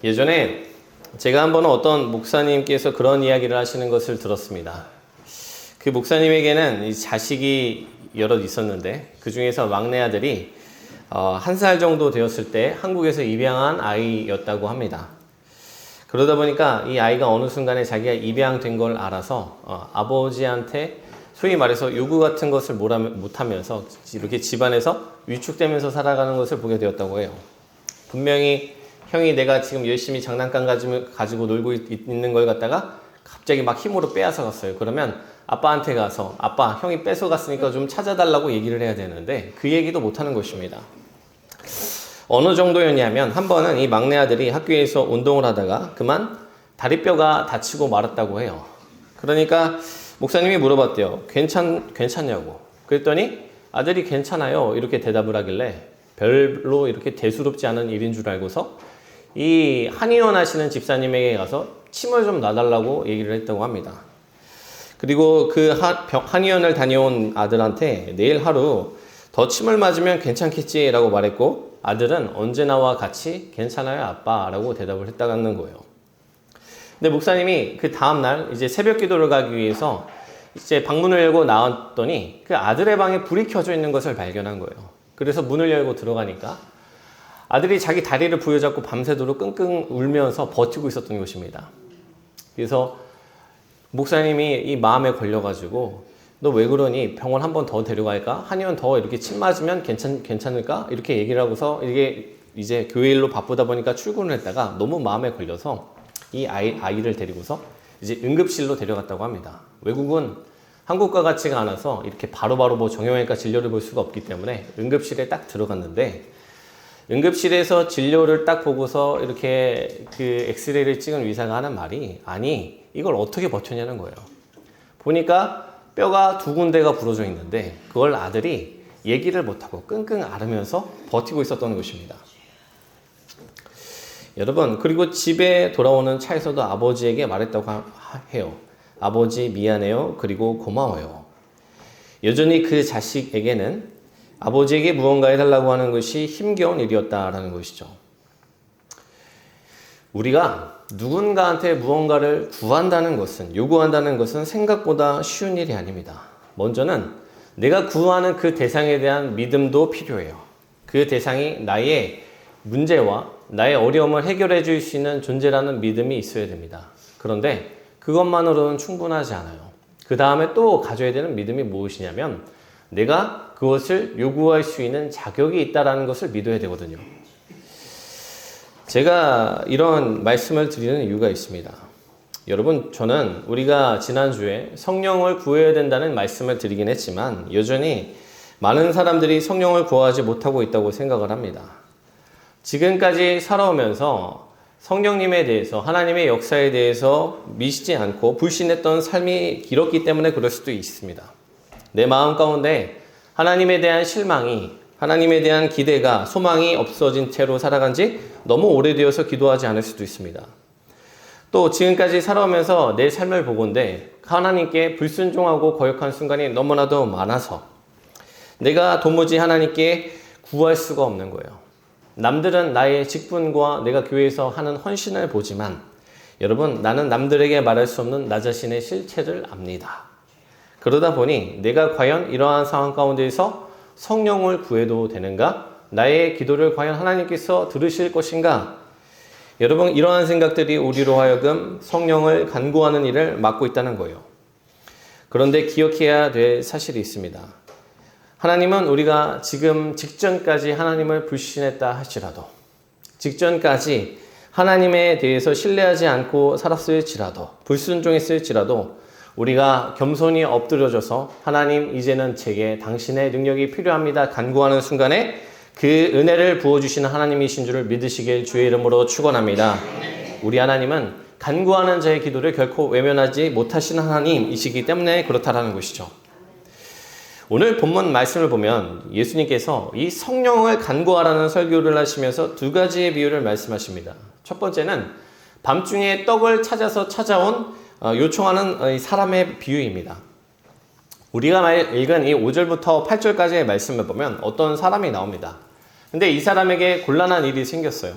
예전에 제가 한 번은 어떤 목사님께서 그런 이야기를 하시는 것을 들었습니다. 그 목사님에게는 이 자식이 여럿 있었는데 그 중에서 막내 아들이 1살 정도 되었을 때 한국에서 입양한 아이였다고 합니다. 그러다 보니까 이 아이가 어느 순간에 자기가 입양된 걸 알아서 아버지한테 소위 말해서 요구 같은 것을 못하면서 이렇게 집안에서 위축되면서 살아가는 것을 보게 되었다고 해요. 분명히 형이 내가 지금 열심히 장난감 가지고 놀고 있는 걸 갖다가 갑자기 막 힘으로 빼앗아 갔어요. 그러면 아빠한테 가서 아빠, 형이 뺏어갔으니까 좀 찾아달라고 얘기를 해야 되는데 그 얘기도 못하는 것입니다. 어느 정도였냐면 한 번은 이 막내 아들이 학교에서 운동을 하다가 그만 다리뼈가 다치고 말았다고 해요. 그러니까 목사님이 물어봤대요. 괜찮냐고. 그랬더니 아들이 괜찮아요. 이렇게 대답을 하길래 별로 이렇게 대수롭지 않은 일인 줄 알고서 이 한의원 하시는 집사님에게 가서 침을 좀 놔달라고 얘기를 했다고 합니다. 그리고 그 한의원을 다녀온 아들한테 내일 하루 더 침을 맞으면 괜찮겠지라고 말했고 아들은 언제나와 같이 괜찮아요 아빠 라고 대답을 했다는 거예요. 근데 목사님이 그 다음날 이제 새벽 기도를 가기 위해서 이제 방문을 열고 나왔더니 그 아들의 방에 불이 켜져 있는 것을 발견한 거예요. 그래서 문을 열고 들어가니까 아들이 자기 다리를 부여잡고 밤새도록 끙끙 울면서 버티고 있었던 것입니다. 그래서 목사님이 이 마음에 걸려가지고 너 왜 그러니? 병원 한 번 더 데려갈까? 한의원 더 이렇게 침 맞으면 괜찮을까? 이렇게 얘기를 하고서 이게 이제 교회 일로 바쁘다 보니까 출근을 했다가 너무 마음에 걸려서 이 아이를 데리고서 이제 응급실로 데려갔다고 합니다. 외국은 한국과 같지가 않아서 이렇게 바로바로 뭐 정형외과 진료를 볼 수가 없기 때문에 응급실에 딱 들어갔는데 응급실에서 진료를 딱 보고서 이렇게 그 엑스레이를 찍은 의사가 하는 말이 아니 이걸 어떻게 버텼냐는 거예요. 보니까 뼈가 2군데가 부러져 있는데 그걸 아들이 얘기를 못하고 끙끙 앓으면서 버티고 있었던 것입니다. 여러분 그리고 집에 돌아오는 차에서도 아버지에게 말했다고 해요. 아버지 미안해요. 그리고 고마워요. 여전히 그 자식에게는 아버지에게 무언가 해달라고 하는 것이 힘겨운 일이었다라는 것이죠. 우리가 누군가한테 무언가를 구한다는 것은, 요구한다는 것은 생각보다 쉬운 일이 아닙니다. 먼저는 내가 구하는 그 대상에 대한 믿음도 필요해요. 그 대상이 나의 문제와 나의 어려움을 해결해 줄 수 있는 존재라는 믿음이 있어야 됩니다. 그런데 그것만으로는 충분하지 않아요. 그 다음에 또 가져야 되는 믿음이 무엇이냐면 내가 그것을 요구할 수 있는 자격이 있다는 것을 믿어야 되거든요. 제가 이런 말씀을 드리는 이유가 있습니다. 여러분, 저는 우리가 지난주에 성령을 구해야 된다는 말씀을 드리긴 했지만 여전히 많은 사람들이 성령을 구하지 못하고 있다고 생각을 합니다. 지금까지 살아오면서 성령님에 대해서 하나님의 역사에 대해서 믿지 않고 불신했던 삶이 길었기 때문에 그럴 수도 있습니다. 내 마음 가운데 하나님에 대한 실망이 하나님에 대한 기대가 소망이 없어진 채로 살아간 지 너무 오래되어서 기도하지 않을 수도 있습니다. 또 지금까지 살아오면서 내 삶을 보건대 하나님께 불순종하고 거역한 순간이 너무나도 많아서 내가 도무지 하나님께 구할 수가 없는 거예요. 남들은 나의 직분과 내가 교회에서 하는 헌신을 보지만 여러분 나는 남들에게 말할 수 없는 나 자신의 실체를 압니다. 그러다 보니 내가 과연 이러한 상황 가운데에서 성령을 구해도 되는가? 나의 기도를 과연 하나님께서 들으실 것인가? 여러분 이러한 생각들이 우리로 하여금 성령을 간구하는 일을 막고 있다는 거예요. 그런데 기억해야 될 사실이 있습니다. 하나님은 우리가 지금 직전까지 하나님을 불신했다 할지라도 직전까지 하나님에 대해서 신뢰하지 않고 살았을지라도 불순종했을지라도 우리가 겸손히 엎드려져서 하나님 이제는 제게 당신의 능력이 필요합니다 간구하는 순간에 그 은혜를 부어주시는 하나님이신 줄을 믿으시길 주의 이름으로 축원합니다. 우리 하나님은 간구하는 자의 기도를 결코 외면하지 못하시는 하나님이시기 때문에 그렇다라는 것이죠. 오늘 본문 말씀을 보면 예수님께서 이 성령을 간구하라는 설교를 하시면서 2가지의 비유를 말씀하십니다. 첫 번째는 밤중에 떡을 찾아서 찾아온 요청하는 사람의 비유입니다. 우리가 읽은 이 5절부터 8절까지의 말씀을 보면 어떤 사람이 나옵니다. 근데 이 사람에게 곤란한 일이 생겼어요.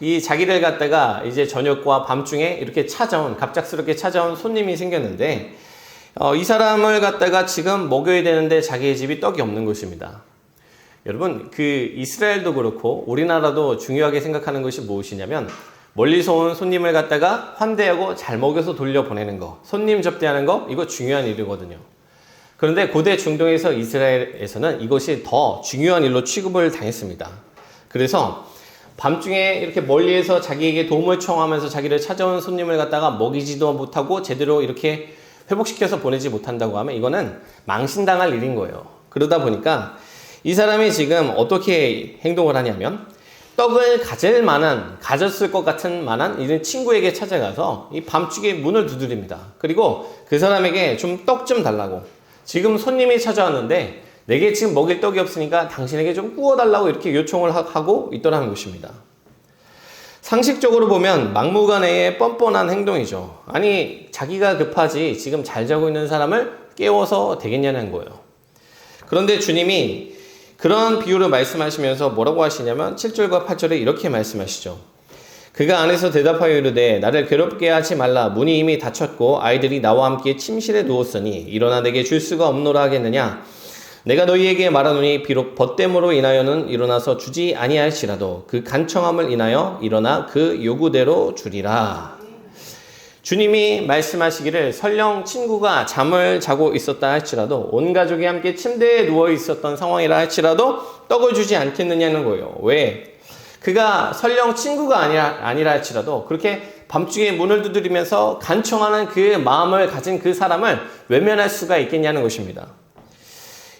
이 자기를 갖다가 이제 저녁과 밤중에 이렇게 갑작스럽게 찾아온 손님이 생겼는데, 이 사람을 갖다가 지금 먹여야 되는데 자기의 집이 떡이 없는 것입니다. 여러분, 그 이스라엘도 그렇고 우리나라도 중요하게 생각하는 것이 무엇이냐면, 멀리서 온 손님을 갖다가 환대하고 잘 먹여서 돌려보내는 거, 손님 접대하는 거, 이거 중요한 일이거든요. 그런데 고대 중동에서 이스라엘에서는 이것이 더 중요한 일로 취급을 당했습니다. 그래서 밤중에 이렇게 멀리에서 자기에게 도움을 청하면서 자기를 찾아온 손님을 갖다가 먹이지도 못하고 제대로 이렇게 회복시켜서 보내지 못한다고 하면 이거는 망신당할 일인 거예요. 그러다 보니까 이 사람이 지금 어떻게 행동을 하냐면, 떡을 가졌을 것 같은 만한 이런 친구에게 찾아가서 이 밤중에 문을 두드립니다. 그리고 그 사람에게 좀 떡 좀 달라고, 지금 손님이 찾아왔는데 내게 지금 먹일 떡이 없으니까 당신에게 좀 구워달라고 이렇게 요청을 하고 있더라는 것입니다. 상식적으로 보면 막무가내의 뻔뻔한 행동이죠. 아니, 자기가 급하지 지금 잘 자고 있는 사람을 깨워서 되겠냐는 거예요. 그런데 주님이 그런 비유를 말씀하시면서 뭐라고 하시냐면 7절과 8절에 이렇게 말씀하시죠. 그가 안에서 대답하여 이르되 나를 괴롭게 하지 말라. 문이 이미 닫혔고 아이들이 나와 함께 침실에 누웠으니 일어나 내게 줄 수가 없노라 하겠느냐. 내가 너희에게 말하노니 비록 벗됨으로 인하여는 일어나서 주지 아니할지라도 그 간청함을 인하여 일어나 그 요구대로 주리라. 주님이 말씀하시기를 설령 친구가 잠을 자고 있었다 할지라도, 온 가족이 함께 침대에 누워 있었던 상황이라 할지라도 떡을 주지 않겠느냐는 거예요. 왜? 그가 설령 친구가 아니라 할지라도 그렇게 밤중에 문을 두드리면서 간청하는 그 마음을 가진 그 사람을 외면할 수가 있겠냐는 것입니다.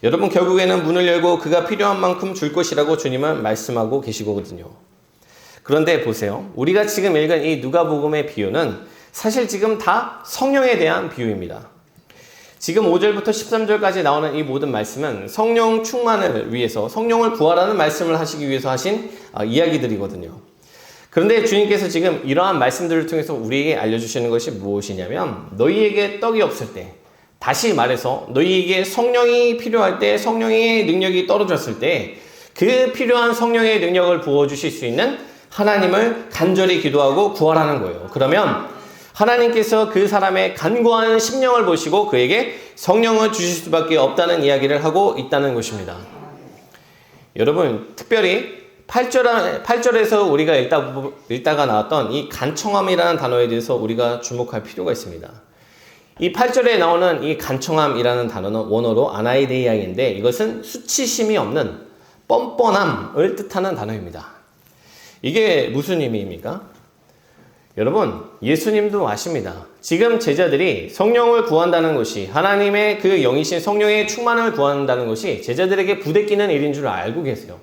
여러분, 결국에는 문을 열고 그가 필요한 만큼 줄 것이라고 주님은 말씀하고 계시거든요. 그런데 보세요. 우리가 지금 읽은 이 누가복음의 비유는 사실 지금 다 성령에 대한 비유입니다. 지금 5절부터 13절까지 나오는 이 모든 말씀은 성령 충만을 위해서, 성령을 구하라는 말씀을 하시기 위해서 하신 이야기들이거든요. 그런데 주님께서 지금 이러한 말씀들을 통해서 우리에게 알려주시는 것이 무엇이냐면, 너희에게 떡이 없을 때, 다시 말해서 너희에게 성령이 필요할 때, 성령의 능력이 떨어졌을 때 그 필요한 성령의 능력을 부어주실 수 있는 하나님을 간절히 기도하고 구하라는 거예요. 그러면 하나님께서 그 사람의 간구하는 심령을 보시고 그에게 성령을 주실 수밖에 없다는 이야기를 하고 있다는 것입니다. 여러분, 특별히 8절에서 우리가 읽다가 나왔던 이 간청함이라는 단어에 대해서 우리가 주목할 필요가 있습니다. 이 8절에 나오는 이 간청함이라는 단어는 원어로 아나이데이아인데, 이것은 수치심이 없는 뻔뻔함을 뜻하는 단어입니다. 이게 무슨 의미입니까? 여러분, 예수님도 아십니다. 지금 제자들이 성령을 구한다는 것이, 하나님의 그 영이신 성령의 충만을 구한다는 것이 제자들에게 부대끼는 일인 줄 알고 계세요.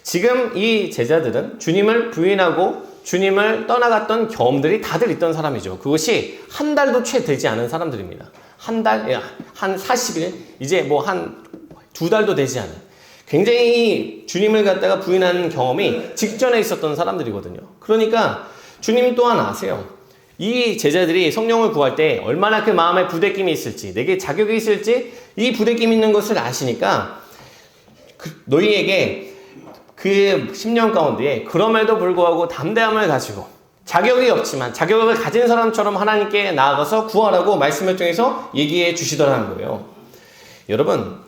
지금 이 제자들은 주님을 부인하고 주님을 떠나갔던 경험들이 다들 있던 사람이죠. 그것이 한 달도 채 되지 않은 사람들입니다. 한 40일, 이제 뭐 한 2달도 되지 않은, 굉장히 주님을 갖다가 부인하는 경험이 직전에 있었던 사람들이거든요. 그러니까 주님 또한 아세요. 이 제자들이 성령을 구할 때 얼마나 그 마음에 부대낌이 있을지, 내게 자격이 있을지, 이 부대낌 있는 것을 아시니까 너희에게 그 10년 가운데 그럼에도 불구하고 담대함을 가지고, 자격이 없지만 자격을 가진 사람처럼 하나님께 나아가서 구하라고 말씀을 통해서 얘기해 주시더라는 거예요. 여러분,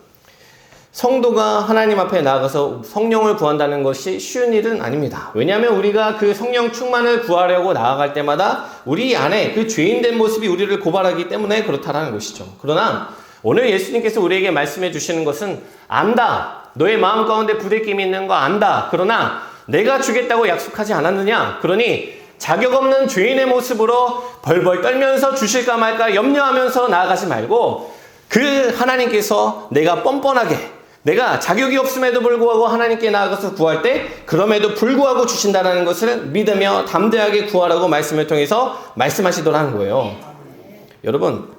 성도가 하나님 앞에 나아가서 성령을 구한다는 것이 쉬운 일은 아닙니다. 왜냐하면 우리가 그 성령 충만을 구하려고 나아갈 때마다 우리 안에 그 죄인된 모습이 우리를 고발하기 때문에 그렇다라는 것이죠. 그러나 오늘 예수님께서 우리에게 말씀해 주시는 것은, 안다. 너의 마음 가운데 부대낌이 있는 거 안다. 그러나 내가 주겠다고 약속하지 않았느냐? 그러니 자격 없는 죄인의 모습으로 벌벌 떨면서 주실까 말까 염려하면서 나아가지 말고, 그 하나님께서 내가 뻔뻔하게, 내가 자격이 없음에도 불구하고 하나님께 나아가서 구할 때 그럼에도 불구하고 주신다는 것을 믿으며 담대하게 구하라고 말씀을 통해서 말씀하시더라는 거예요. 여러분,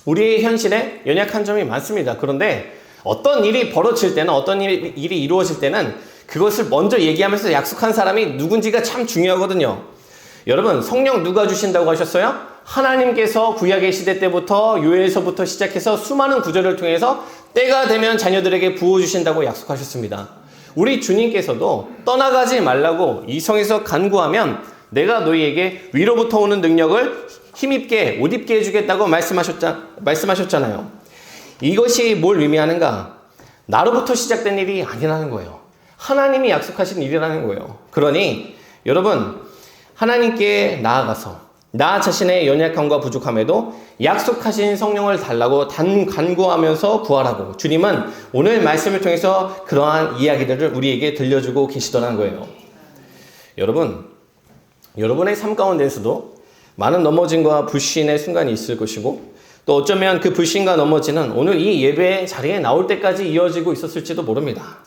우리의 현실에 연약한 점이 많습니다. 그런데 어떤 일이 벌어질 때는, 어떤 일이 이루어질 때는 그것을 먼저 얘기하면서 약속한 사람이 누군지가 참 중요하거든요. 여러분, 성령 누가 주신다고 하셨어요? 하나님께서 구약의 시대 때부터, 요엘서부터 시작해서 수많은 구절을 통해서 때가 되면 자녀들에게 부어주신다고 약속하셨습니다. 우리 주님께서도 떠나가지 말라고 이성에서 간구하면 내가 너희에게 위로부터 오는 능력을 힘입게 옷 입게 해주겠다고 말씀하셨잖아요. 이것이 뭘 의미하는가? 나로부터 시작된 일이 아니라는 거예요. 하나님이 약속하신 일이라는 거예요. 그러니 여러분, 하나님께 나아가서 나 자신의 연약함과 부족함에도 약속하신 성령을 달라고 간구하면서 구하라고 주님은 오늘 말씀을 통해서 그러한 이야기들을 우리에게 들려주고 계시더라는 거예요. 여러분, 여러분의 삶 가운데에서도 많은 넘어짐과 불신의 순간이 있을 것이고 또 어쩌면 그 불신과 넘어지는 오늘 이 예배 자리에 나올 때까지 이어지고 있었을지도 모릅니다.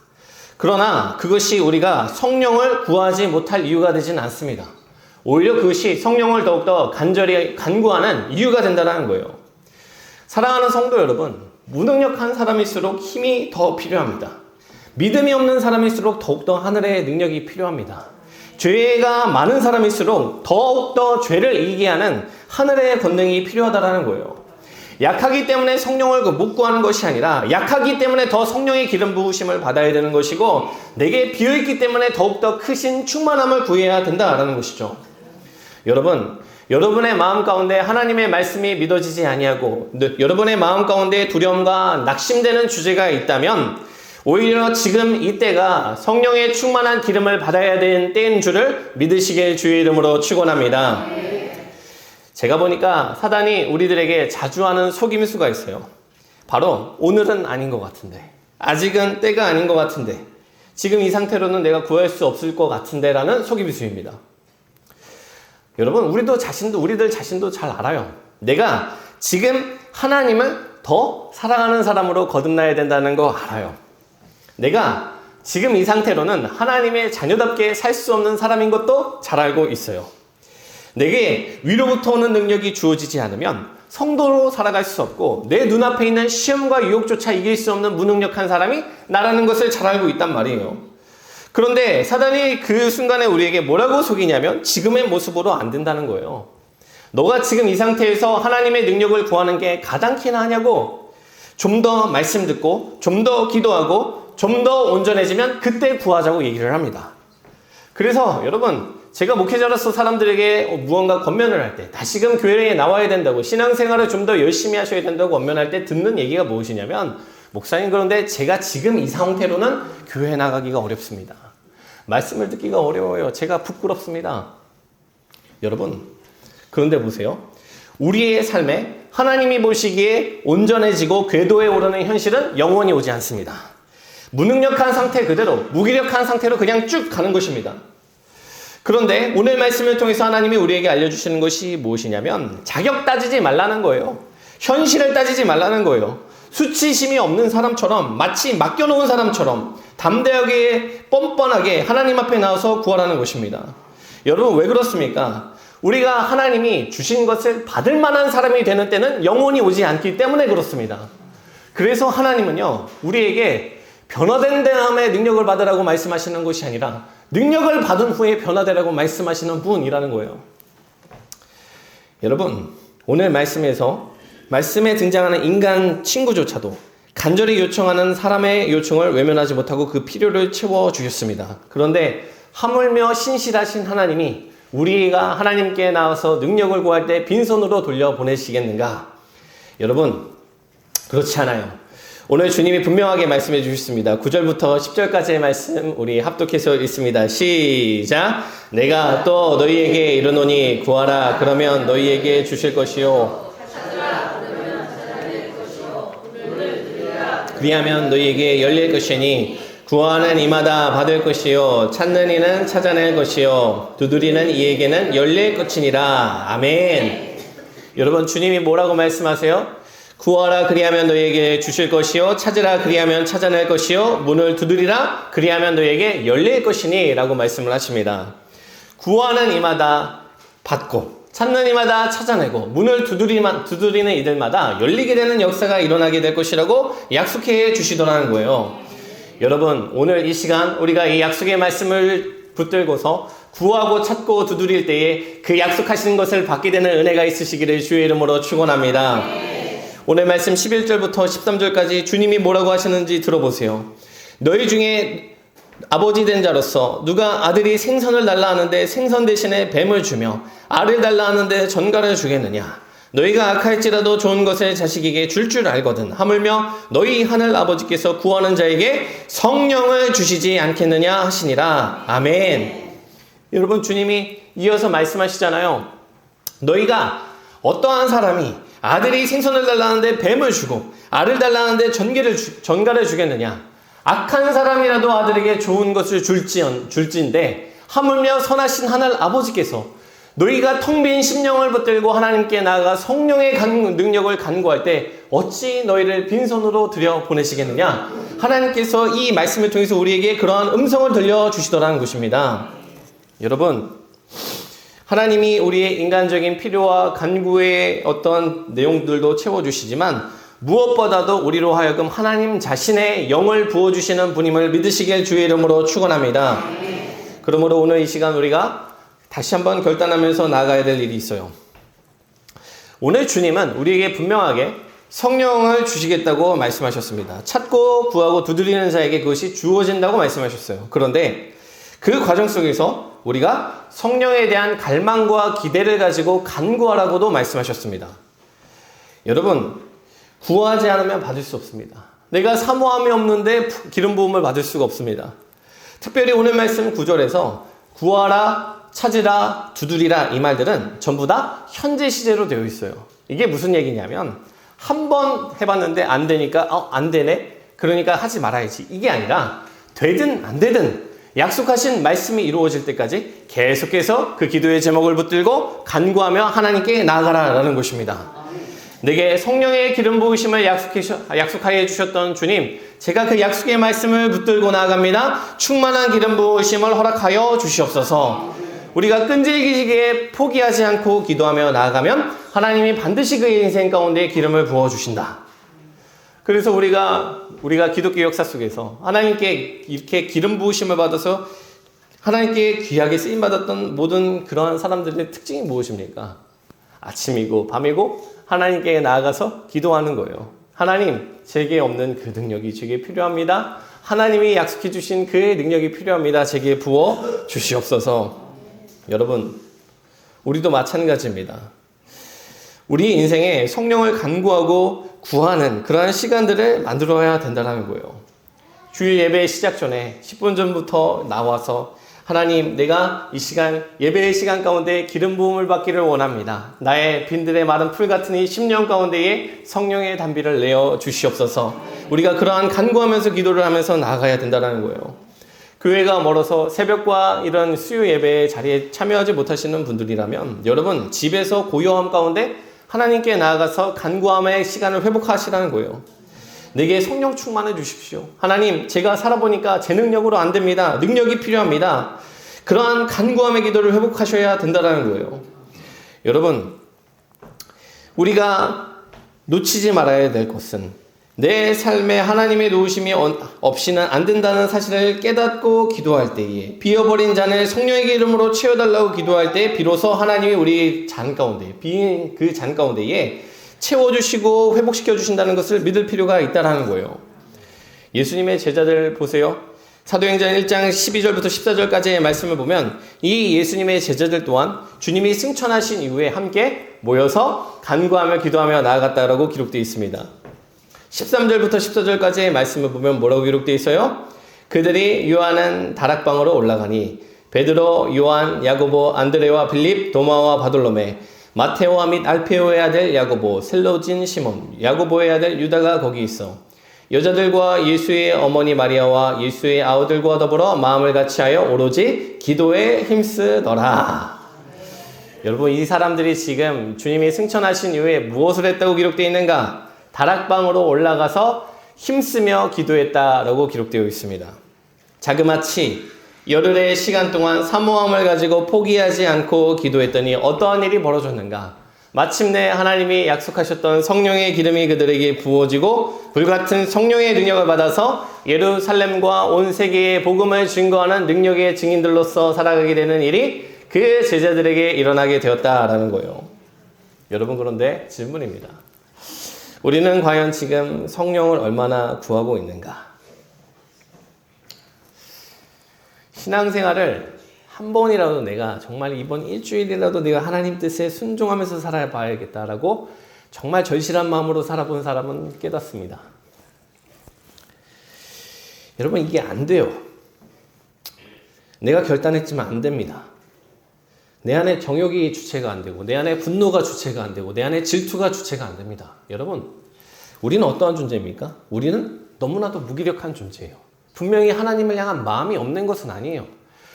그러나 그것이 우리가 성령을 구하지 못할 이유가 되진 않습니다. 오히려 그것이 성령을 더욱더 간절히 간구하는 이유가 된다는 거예요. 사랑하는 성도 여러분, 무능력한 사람일수록 힘이 더 필요합니다. 믿음이 없는 사람일수록 더욱더 하늘의 능력이 필요합니다. 죄가 많은 사람일수록 더욱더 죄를 이기게 하는 하늘의 권능이 필요하다는 거예요. 약하기 때문에 성령을 못 구하는 것이 아니라 약하기 때문에 더 성령의 기름 부으심을 받아야 되는 것이고 내게 비어있기 때문에 더욱더 크신 충만함을 구해야 된다는 것이죠. 여러분, 여러분의 마음 가운데 하나님의 말씀이 믿어지지 아니하고 여러분의 마음 가운데 두려움과 낙심되는 주제가 있다면 오히려 지금 이때가 성령의 충만한 기름을 받아야 되는 때인 줄을 믿으시길 주의 이름으로 축원합니다. 제가 보니까 사단이 우리들에게 자주 하는 속임수가 있어요. 바로 오늘은 아닌 것 같은데, 아직은 때가 아닌 것 같은데, 지금 이 상태로는 내가 구할 수 없을 것 같은데 라는 속임수입니다. 여러분, 우리들 자신도 잘 알아요. 내가 지금 하나님을 더 사랑하는 사람으로 거듭나야 된다는 거 알아요. 내가 지금 이 상태로는 하나님의 자녀답게 살 수 없는 사람인 것도 잘 알고 있어요. 내게 위로부터 오는 능력이 주어지지 않으면 성도로 살아갈 수 없고 내 눈앞에 있는 시험과 유혹조차 이길 수 없는 무능력한 사람이 나라는 것을 잘 알고 있단 말이에요. 그런데 사단이 그 순간에 우리에게 뭐라고 속이냐면 지금의 모습으로 안 된다는 거예요. 너가 지금 이 상태에서 하나님의 능력을 구하는 게 가당키나 하냐고. 좀 더 말씀 듣고 좀 더 기도하고 좀 더 온전해지면 그때 구하자고 얘기를 합니다. 그래서 여러분, 제가 목회자로서 사람들에게 무언가 권면을 할 때 다시금 교회에 나와야 된다고 신앙생활을 좀 더 열심히 하셔야 된다고 권면할 때 듣는 얘기가 무엇이냐면 목사님, 그런데 제가 지금 이 상태로는 교회 나가기가 어렵습니다. 말씀을 듣기가 어려워요. 제가 부끄럽습니다. 여러분, 그런데 보세요. 우리의 삶에 하나님이 보시기에 온전해지고 궤도에 오르는 현실은 영원히 오지 않습니다. 무능력한 상태 그대로, 무기력한 상태로 그냥 쭉 가는 것입니다. 그런데 오늘 말씀을 통해서 하나님이 우리에게 알려주시는 것이 무엇이냐면 자격 따지지 말라는 거예요. 현실을 따지지 말라는 거예요. 수치심이 없는 사람처럼, 마치 맡겨놓은 사람처럼 담대하게 뻔뻔하게 하나님 앞에 나와서 구하라는 것입니다. 여러분, 왜 그렇습니까? 우리가 하나님이 주신 것을 받을 만한 사람이 되는 때는 영원히 오지 않기 때문에 그렇습니다. 그래서 하나님은요, 우리에게 변화된 다음에 능력을 받으라고 말씀하시는 것이 아니라 능력을 받은 후에 변화되라고 말씀하시는 분이라는 거예요. 여러분, 오늘 말씀에 등장하는 인간 친구조차도 간절히 요청하는 사람의 요청을 외면하지 못하고 그 필요를 채워주셨습니다. 그런데 하물며 신실하신 하나님이 우리가 하나님께 나와서 능력을 구할 때 빈손으로 돌려보내시겠는가? 여러분, 그렇지 않아요. 오늘 주님이 분명하게 말씀해 주셨습니다. 9절부터 10절까지의 말씀 우리 합독해서 읽습니다. 시작! 내가 또 너희에게 이르노니 구하라 그러면 너희에게 주실 것이요 그리하면 너희에게 열릴 것이니 구하는 이마다 받을 것이요 찾는 이는 찾아낼 것이요 두드리는 이에게는 열릴 것이니라. 아멘. 여러분, 주님이 뭐라고 말씀하세요? 구하라 그리하면 너희에게 주실 것이요 찾으라 그리하면 찾아낼 것이요 문을 두드리라 그리하면 너희에게 열릴 것이니 라고 말씀을 하십니다. 구하는 이마다 받고 찾는 이마다 찾아내고 문을 두드리는 이들마다 열리게 되는 역사가 일어나게 될 것이라고 약속해 주시더라는 거예요. 여러분, 오늘 이 시간 우리가 이 약속의 말씀을 붙들고서 구하고 찾고 두드릴 때에 그 약속하시는 것을 받게 되는 은혜가 있으시기를 주의 이름으로 축원합니다. 오늘 말씀 11절부터 13절까지 주님이 뭐라고 하시는지 들어보세요. 너희 중에 아버지 된 자로서 누가 아들이 생선을 달라 하는데 생선 대신에 뱀을 주며 알을 달라 하는데 전갈을 주겠느냐? 너희가 악할지라도 좋은 것을 자식에게 줄 알거든. 하물며 너희 하늘 아버지께서 구하는 자에게 성령을 주시지 않겠느냐 하시니라. 아멘. 여러분, 주님이 이어서 말씀하시잖아요. 너희가 어떠한 사람이 아들이 생선을 달라 하는데 뱀을 주고 알을 달라 하는데 전갈을 주겠느냐? 악한 사람이라도 아들에게 좋은 것을 줄지인데 하물며 선하신 하늘 아버지께서 너희가 텅 빈 심령을 붙들고 하나님께 나아가 성령의 능력을 간구할 때 어찌 너희를 빈손으로 들여 보내시겠느냐? 하나님께서 이 말씀을 통해서 우리에게 그러한 음성을 들려주시더라는 것입니다. 여러분, 하나님이 우리의 인간적인 필요와 간구의 어떤 내용들도 채워주시지만 무엇보다도 우리로 하여금 하나님 자신의 영을 부어주시는 분임을 믿으시길 주의 이름으로 축원합니다. 그러므로 오늘 이 시간 우리가 다시 한번 결단하면서 나아가야 될 일이 있어요. 오늘 주님은 우리에게 분명하게 성령을 주시겠다고 말씀하셨습니다. 찾고 구하고 두드리는 자에게 그것이 주어진다고 말씀하셨어요. 그런데 그 과정 속에서 우리가 성령에 대한 갈망과 기대를 가지고 간구하라고도 말씀하셨습니다. 여러분, 구하지 않으면 받을 수 없습니다. 내가 사모함이 없는데 기름 부음을 받을 수가 없습니다. 특별히 오늘 말씀 9절에서 구하라, 찾으라, 두드리라 이 말들은 전부 다 현재 시제로 되어 있어요. 이게 무슨 얘기냐면 한 번 해봤는데 안 되니까 안 되네? 그러니까 하지 말아야지. 이게 아니라 되든 안 되든 약속하신 말씀이 이루어질 때까지 계속해서 그 기도의 제목을 붙들고 간구하며 하나님께 나아가라라는 것입니다. 내게 성령의 기름 부으심을 약속하여 주셨던 주님, 제가 그 약속의 말씀을 붙들고 나아갑니다. 충만한 기름 부으심을 허락하여 주시옵소서. 우리가 끈질기게 포기하지 않고 기도하며 나아가면 하나님이 반드시 그의 인생 가운데 기름을 부어주신다. 그래서 우리가 기독교 역사 속에서 하나님께 이렇게 기름 부으심을 받아서 하나님께 귀하게 쓰임받았던 모든 그러한 사람들의 특징이 무엇입니까? 아침이고 밤이고 하나님께 나아가서 기도하는 거예요. 하나님, 제게 없는 그 능력이 제게 필요합니다. 하나님이 약속해 주신 그의 능력이 필요합니다. 제게 부어 주시옵소서. 여러분, 우리도 마찬가지입니다. 우리 인생에 성령을 간구하고 구하는 그러한 시간들을 만들어야 된다는 거예요. 주일 예배 시작 전에 10분 전부터 나와서 하나님, 내가 이 시간 예배의 시간 가운데 기름 부음을 받기를 원합니다. 나의 빈들의 마른 풀 같은 이 심령 가운데에 성령의 단비를 내어 주시옵소서. 우리가 그러한 간구하면서 기도를 하면서 나아가야 된다는 거예요. 교회가 멀어서 새벽과 이런 수요 예배 자리에 참여하지 못하시는 분들이라면 여러분, 집에서 고요함 가운데 하나님께 나아가서 간구함의 시간을 회복하시라는 거예요. 내게 성령 충만해 주십시오. 하나님, 제가 살아보니까 제 능력으로 안 됩니다. 능력이 필요합니다. 그러한 간구함의 기도를 회복하셔야 된다는 거예요. 여러분, 우리가 놓치지 말아야 될 것은 내 삶에 하나님의 도우심이 없이는 안 된다는 사실을 깨닫고 기도할 때에, 비어버린 잔을 성령의 기름으로 채워달라고 기도할 때 비로소 하나님이 우리 잔 가운데, 빈 그 잔 가운데에 채워주시고 회복시켜 주신다는 것을 믿을 필요가 있다는 거예요. 예수님의 제자들 보세요. 사도행전 1장 12절부터 14절까지의 말씀을 보면 이 예수님의 제자들 또한 주님이 승천하신 이후에 함께 모여서 간구하며 기도하며 나아갔다라고 기록되어 있습니다. 13절부터 14절까지의 말씀을 보면 뭐라고 기록되어 있어요? 그들이 요한은 다락방으로 올라가니 베드로, 요한, 야고보, 안드레와 빌립, 도마와 바돌로메, 마테오와 및 알페오의 아들 야고보, 셀로진 시몬, 야고보의 아들 유다가 거기 있어 여자들과 예수의 어머니 마리아와 예수의 아우들과 더불어 마음을 같이하여 오로지 기도에 힘쓰더라. 여러분, 이 사람들이 지금 주님이 승천하신 이후에 무엇을 했다고 기록되어 있는가? 다락방으로 올라가서 힘쓰며 기도했다라고 기록되어 있습니다. 자그마치 열흘의 시간 동안 사모함을 가지고 포기하지 않고 기도했더니 어떠한 일이 벌어졌는가? 마침내 하나님이 약속하셨던 성령의 기름이 그들에게 부어지고 불같은 성령의 능력을 받아서 예루살렘과 온 세계에 복음을 증거하는 능력의 증인들로서 살아가게 되는 일이 그 제자들에게 일어나게 되었다라는 거예요. 여러분, 그런데 질문입니다. 우리는 과연 지금 성령을 얼마나 구하고 있는가? 신앙생활을 한 번이라도 내가 정말 이번 일주일이라도 내가 하나님 뜻에 순종하면서 살아봐야겠다라고 정말 절실한 마음으로 살아본 사람은 깨닫습니다. 여러분, 이게 안 돼요. 내가 결단했지만 안 됩니다. 내 안에 정욕이 주체가 안 되고, 내 안에 분노가 주체가 안 되고, 내 안에 질투가 주체가 안 됩니다. 여러분, 우리는 어떠한 존재입니까? 우리는 너무나도 무기력한 존재예요. 분명히 하나님을 향한 마음이 없는 것은 아니에요.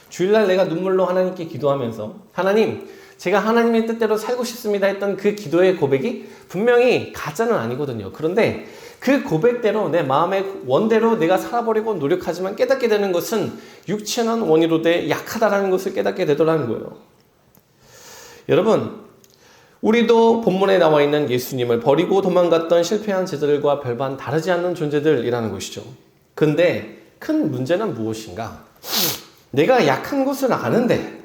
주일날 내가 눈물로 하나님께 기도하면서 하나님, 제가 하나님의 뜻대로 살고 싶습니다 했던 그 기도의 고백이 분명히 가짜는 아니거든요. 그런데 그 고백대로 내 마음의 원대로 내가 살아보려고 노력하지만 깨닫게 되는 것은 육체는 원의로 돼 약하다라는 것을 깨닫게 되더라는 거예요. 여러분, 우리도 본문에 나와 있는 예수님을 버리고 도망갔던 실패한 제자들과 별반 다르지 않는 존재들이라는 것이죠. 근데 큰 문제는 무엇인가? 내가 약한 것을 아는데,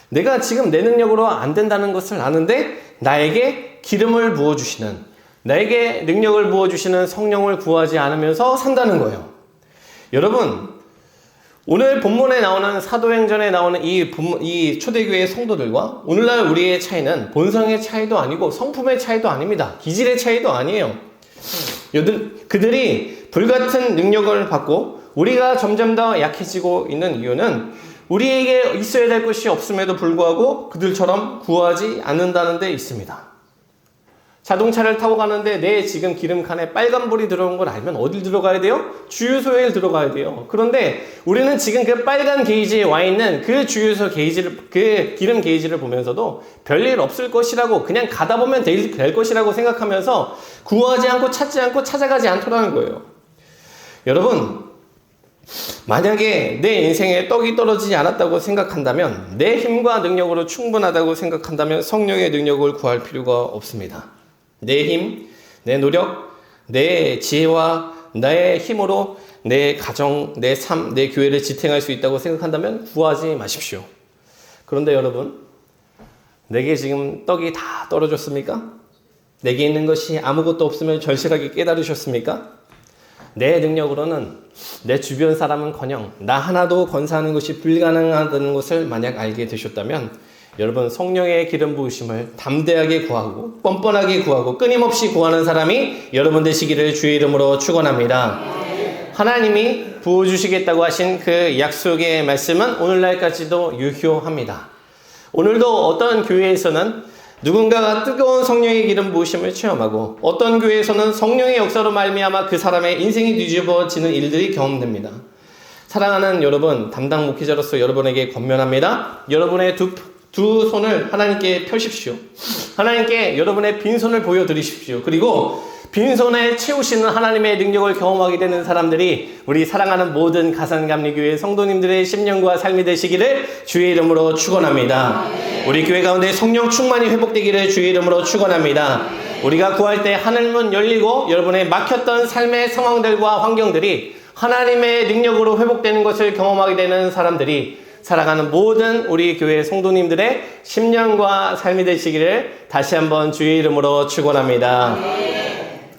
내가 지금 내 능력으로 안 된다는 것을 아는데 나에게 기름을 부어주시는, 나에게 능력을 부어주시는 성령을 구하지 않으면서 산다는 거예요. 여러분, 오늘 본문에 나오는 사도행전에 나오는 이 초대교회 성도들과 오늘날 우리의 차이는 본성의 차이도 아니고 성품의 차이도 아닙니다. 기질의 차이도 아니에요. 그들이 불같은 능력을 받고 우리가 점점 더 약해지고 있는 이유는 우리에게 있어야 될 것이 없음에도 불구하고 그들처럼 구하지 않는다는 데 있습니다. 자동차를 타고 가는데 내 지금 기름칸에 빨간불이 들어온 걸 알면 어딜 들어가야 돼요? 주유소에 들어가야 돼요. 그런데 우리는 지금 그 빨간 게이지에 와 있는 그 주유소 게이지를, 그 기름 게이지를 보면서도 별일 없을 것이라고, 그냥 가다 보면 될 것이라고 생각하면서 구하지 않고 찾지 않고 찾아가지 않더라는 거예요. 여러분, 만약에 내 인생에 떡이 떨어지지 않았다고 생각한다면, 내 힘과 능력으로 충분하다고 생각한다면 성령의 능력을 구할 필요가 없습니다. 내 힘, 내 노력, 내 지혜와 나의 힘으로 내 가정, 내 삶, 내 교회를 지탱할 수 있다고 생각한다면 구하지 마십시오. 그런데 여러분, 내게 지금 떡이 다 떨어졌습니까? 내게 있는 것이 아무것도 없으면 절실하게 깨달으셨습니까? 내 능력으로는 내 주변 사람은커녕 나 하나도 건사하는 것이 불가능하다는 것을 만약 알게 되셨다면, 여러분, 성령의 기름 부으심을 담대하게 구하고 뻔뻔하게 구하고 끊임없이 구하는 사람이 여러분 되시기를 주의 이름으로 축원합니다. 하나님이 부어주시겠다고 하신 그 약속의 말씀은 오늘날까지도 유효합니다. 오늘도 어떤 교회에서는 누군가가 뜨거운 성령의 기름 부으심을 체험하고, 어떤 교회에서는 성령의 역사로 말미암아 그 사람의 인생이 뒤집어지는 일들이 경험됩니다. 사랑하는 여러분, 담당 목회자로서 여러분에게 권면합니다. 여러분의 두 손을 하나님께 펴십시오. 하나님께 여러분의 빈손을 보여드리십시오. 그리고 빈손에 채우시는 하나님의 능력을 경험하게 되는 사람들이 우리 사랑하는 모든 가산감리교회 성도님들의 심령과 삶이 되시기를 주의 이름으로 축원합니다. 우리 교회 가운데 성령 충만이 회복되기를 주의 이름으로 축원합니다. 우리가 구할 때 하늘문 열리고 여러분의 막혔던 삶의 상황들과 환경들이 하나님의 능력으로 회복되는 것을 경험하게 되는 사람들이 살아가는 모든 우리 교회 성도님들의 심령과 삶이 되시기를 다시 한번 주의 이름으로 축원합니다.